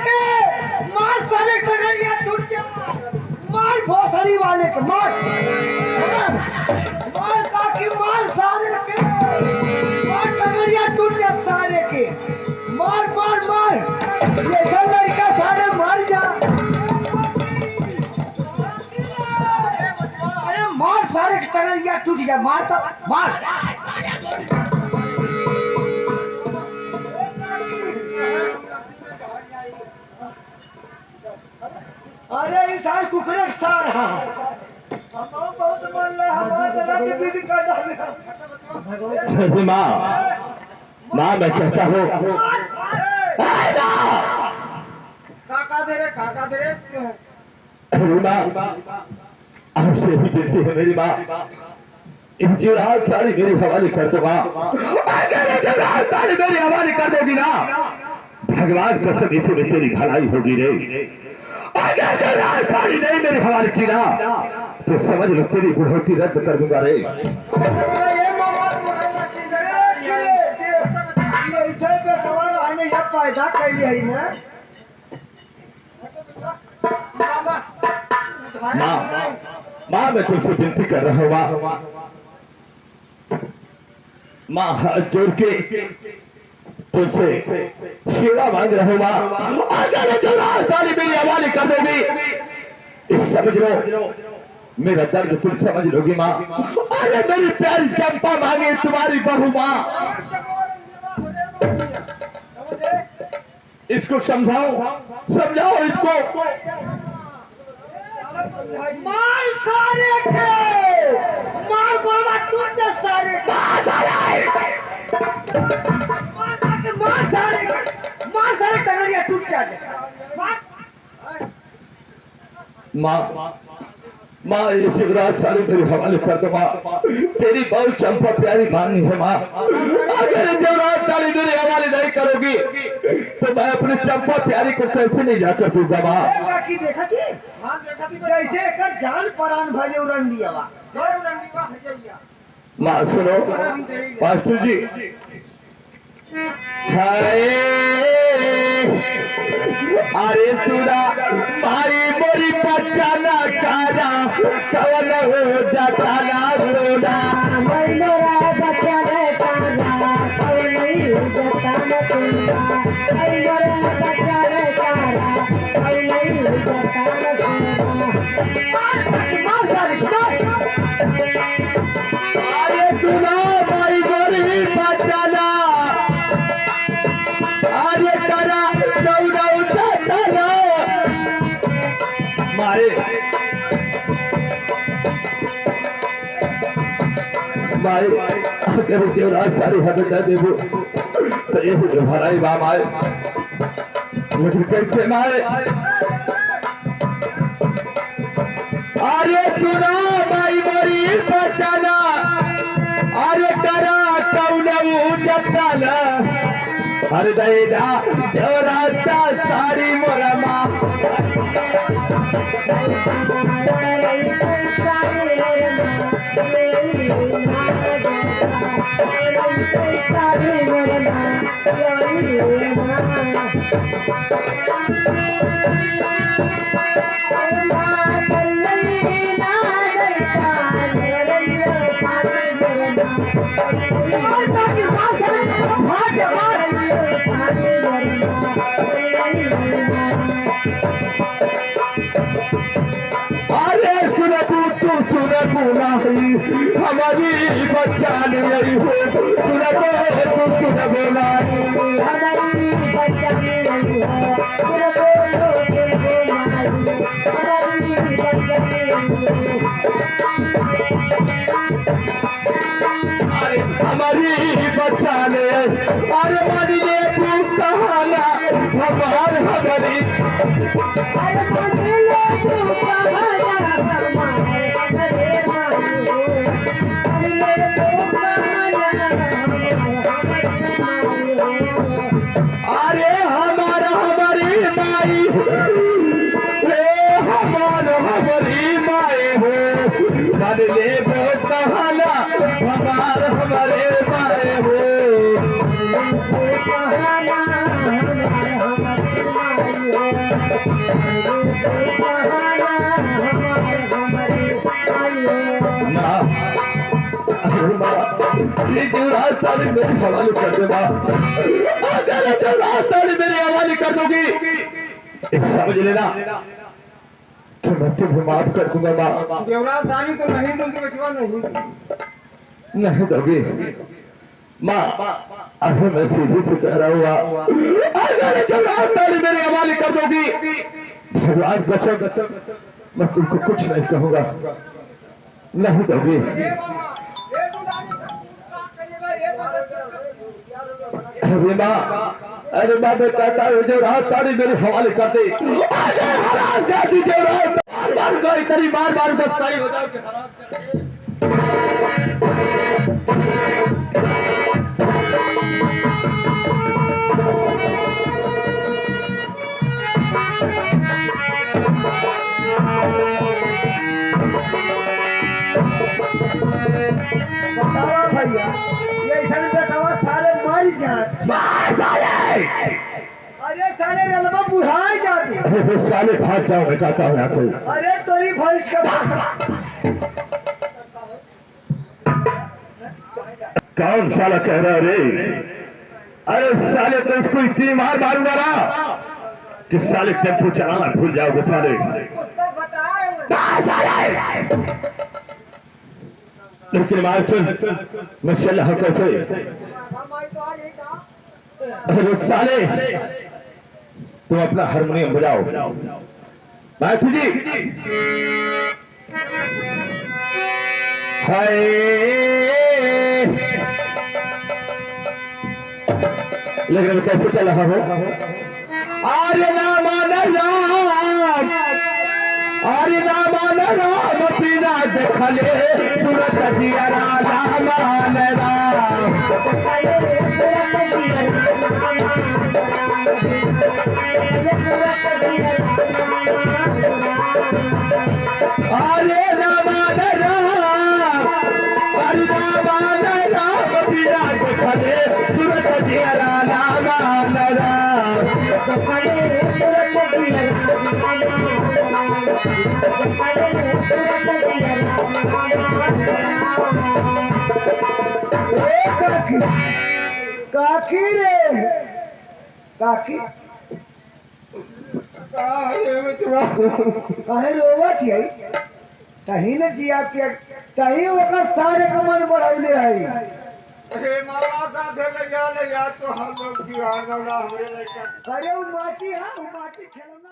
के मार साले टगरिया टूट गया मार भोसड़ी वाले के मार मार काकी मार साले के मार टगरिया टूट गया साले के मार मार मार ये सब लड़का साले मर जा अरे मार साले के टगरिया टूट गया मार तो मार अरे इस साल कुकरे सार रहा बहुत मन रहा हमारे तरह के विधि कर डालेगा माँ माँ मैं कहता हूँ काका दे रे अरे माँ आपसे ही विनती है मेरी माँ इन जीवरात सारी मेरी हवाले कर दो माँ अगर जीवरात सारी मेरी हवाले कर दोगी ना भगवान कसम इसी में तेरी भलाई होगी रे अगर जीवरात सारी नहीं मेरे हवाले की ना तो समझ लो तेरी बुढ़ौती रद्द कर दूंगा रे पैदा कर लिया ना माँ माँ मैं तुमसे विनती कर रहा हूँ माँ हाथ जोड़ के तुमसे सेवा मांग रहा हूँ माँ अगर सारी मेरी हवाले कर दोगी इस समझ लो मेरा दर्द तुम समझ लोगी माँ अरे मेरी प्यारी चंपा मांगे तुम्हारी बहू माँ इसको समझाओ समझाओ इसको मार सारे के मार गोला टूट सारे मार सारे टगरिया टूट जाए माँ माँ ये शिवराज सारी मेरे हवाले कर दो माँ तेरी बहुत चंपा प्यारी मांगनी है माँ अगर शिवराज सारी मेरे हवाले नहीं करोगी तो मैं अपनी चंपा प्यारी को कैसे नहीं जाकर दूंगा माँ बाकी देखा थी कैसे कर जान परान भले उड़न दिया माँ सुनो मास्टर जी हाय अरे तुरा मारी मोरी पचाना कारा कवल हो जाताना रोड़ा मोरा बचाने कारा कवल हो जाताना तुरा मोरा बचाने कारा कवल हो जाताना अरे तुरा मारी मोरी पचाना अरे करा दौड़ा जाताना मारे माए अगर देवराज सारी हद न देवो तो ये भराई बाम आए मुझे कैसे माए अरे तुना माई मरी बचाना अरे करा कौनऊ जताना अरे दैदा जोराता सारी मोरमा अरे सुनबू तू सुनबू नहीं हमारी बच्चा नहीं हो सुनबो तू सुनबो नहीं हमारी बच्चा नहीं हो सुनबो हमारी बच्चा नहीं अरे हमारी बच्चा ने अरे मारी ये तू कहाना हमार हमारी अरे मंदिले तू कहाना हमारे मानो मंदिले तू कहाना अरे हमारा हमारी माई रे हमारा हमारी माई हो मन ले वो कहाना हमार हमारे माए हो कहाना हमारे मानो ये देवराज सारी मेरी हवाले कर दे माँ। अगर देवराज सारी मेरी हवाले कर दोगी समझ लेना कि मैं तुम्हें माफ कर दूंगा माँ। देवराज सानी तो नहीं दूंगी बेटवा, नहीं दोगी माँ। अगर मैं सीधे से कह रहा हुआ अगर देवराज सारी मेरी हवाले कर दोगी भगवान कसम मैं तुमको कुछ नहीं कहूंगा। नहीं दोगी अरे माँ मैं कहता हूँ देवराज सारी मेरे हवाले कर दे। बार बार तेरी बार बार बदकाई हो जाओ कि हराम कर दे। बताओ भैया, ये ऐसा बेटावा सारे मर जाते। अरे साले रलवा बुढ़ाए जाते। अरे साले भाग जाओ मैं कहता हूँ यहाँ से। अरे तोरी भैंस का कौन साला कह रहा है रे? अरे साले तो इसको इतनी मार मारूंगा ना कि साले टेम्पो चलाना भूल जाओगे साले। लेकिन मास्टर मैं चल रहा कैसे? अरे साले तुम अपना हारमोनियम बजाओ। मास्टर जी हाय लेकिन मैं कैसे चल रहा हूँ? आर्य राम आर्य राम पीना देखले सूरत जियरा राम आर्य राम पीना देखले सूरत जियरा काकी काकी रे काकी कहे रोवत है तही न जिया के तही ओकर सारे के मन बढ़ौले है। हे मामा का दे या तो हम लोग बिहार वाला हमरे लड़का अरे वो माटी है, वो माटी खेलौना